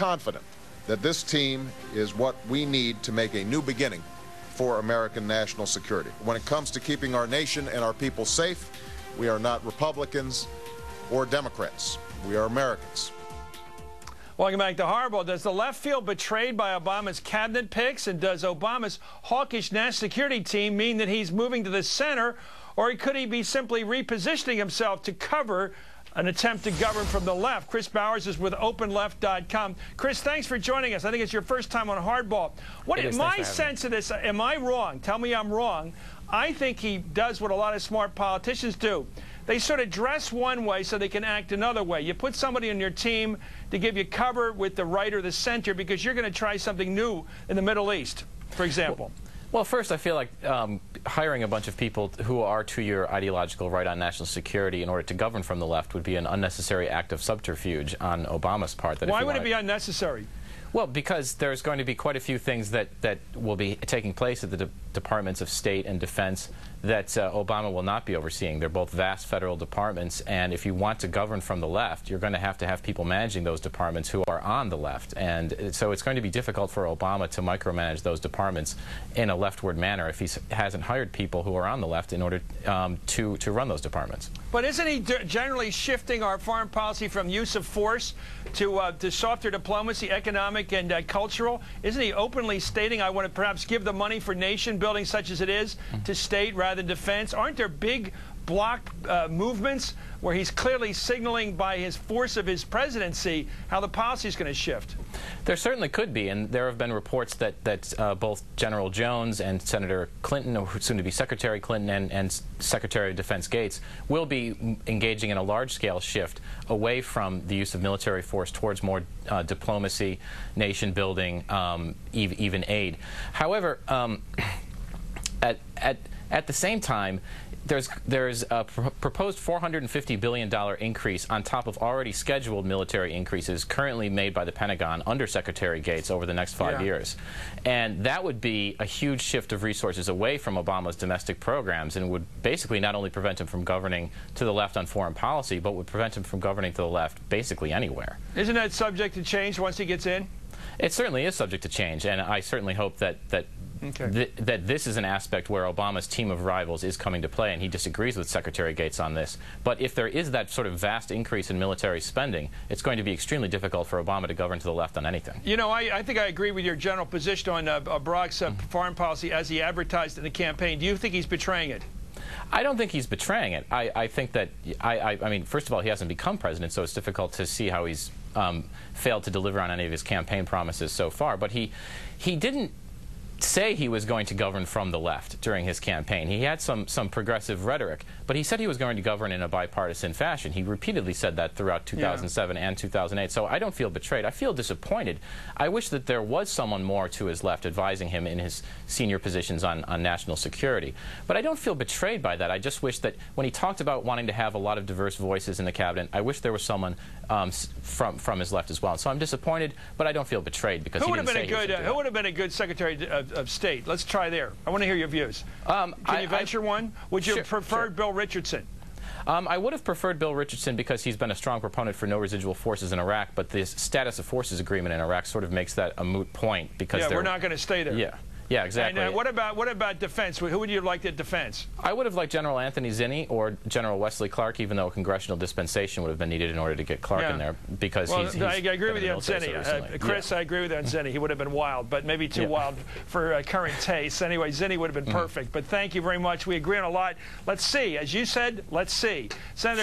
confident that this team is what we need to make a new beginning for American national security. When it comes to keeping our nation and our people safe, we are not Republicans or Democrats. We are Americans. Welcome back to Hardball. Does the left feel betrayed by Obama's cabinet picks? And does Obama's hawkish national security team mean that he's moving to the center? Or could he be simply repositioning himself to cover an attempt to govern from the left? Chris Bowers is with OpenLeft.com. Chris, thanks for joining us. I think it's your first time on Hardball. What is my sense of this? Am I wrong? Tell me I'm wrong. I think he does what a lot of smart politicians do. They sort of dress one way so they can act another way. You put somebody on your team to give you cover with the right or the center because you're going to try something new in the Middle East, for example. Well, first, I feel like hiring a bunch of people who are to your ideological right on national security in order to govern from the left would be an unnecessary act of subterfuge on Obama's part. Why would it be unnecessary? Well, because there's going to be quite a few things that will be taking place at the Departments of State and Defense that Obama will not be overseeing. They're both vast federal departments, and if you want to govern from the left, you're going to have people managing those departments who are on the left. And so it's going to be difficult for Obama to micromanage those departments in a leftward manner if he hasn't hired people who are on the left in order to run those departments. But isn't he generally shifting our foreign policy from use of force to softer diplomacy, economic and cultural? Isn't he openly stating, I want to perhaps give the money for nation building such as it is to state rather than defense? Aren't there big bloc movements where he's clearly signaling by his force of his presidency how the policy is going to shift? There certainly could be, and there have been reports that both General Jones and Senator Clinton, or soon to be Secretary Clinton, and Secretary of Defense Gates will be engaging in a large-scale shift away from the use of military force towards more diplomacy, nation building, even aid. However, at the same time, there's a proposed $450 billion increase on top of already scheduled military increases currently made by the Pentagon under Secretary Gates over the next 5 years. And that would be a huge shift of resources away from Obama's domestic programs and would basically not only prevent him from governing to the left on foreign policy, but would prevent him from governing to the left basically anywhere. Isn't that subject to change once he gets in? It certainly is subject to change, and I certainly hope that this is an aspect where Obama's team of rivals is coming to play, and he disagrees with Secretary Gates on this. But if there is that sort of vast increase in military spending, it's going to be extremely difficult for Obama to govern to the left on anything. You know, I think I agree with your general position on Barack's foreign policy as he advertised in the campaign. Do you think he's betraying it? I don't think he's betraying it. I think that, I mean, first of all, he hasn't become president, so it's difficult to see how he's failed to deliver on any of his campaign promises so far. But he didn't say he was going to govern from the left during his campaign. He had some progressive rhetoric, but he said he was going to govern in a bipartisan fashion. He repeatedly said that throughout 2007 and 2008. So I don't feel betrayed. I feel disappointed. I wish that there was someone more to his left advising him in his senior positions on national security. But I don't feel betrayed by that. I just wish that when he talked about wanting to have a lot of diverse voices in the cabinet, I wish there was someone from his left as well. So I'm disappointed, but I don't feel betrayed because he didn't say he was going to do it. Who would have been a good Secretary of State? Let's try there. I want to hear your views. Can you venture one? Would you have preferred Bill Richardson? I would have preferred Bill Richardson because he's been a strong proponent for no residual forces in Iraq, but the status of forces agreement in Iraq sort of makes that a moot point because we're not going to stay there. Yeah, exactly. And what about defense? Who would you have liked at defense? I would have liked General Anthony Zinni or General Wesley Clark, even though a congressional dispensation would have been needed in order to get Clark in there, because he's I agree with you on Zinni. Chris, I agree with you on Zinni. He would have been wild, but maybe too wild for current tastes. Anyway, Zinni would have been perfect. But thank you very much. We agree on a lot. Let's see. As you said, let's see. Senator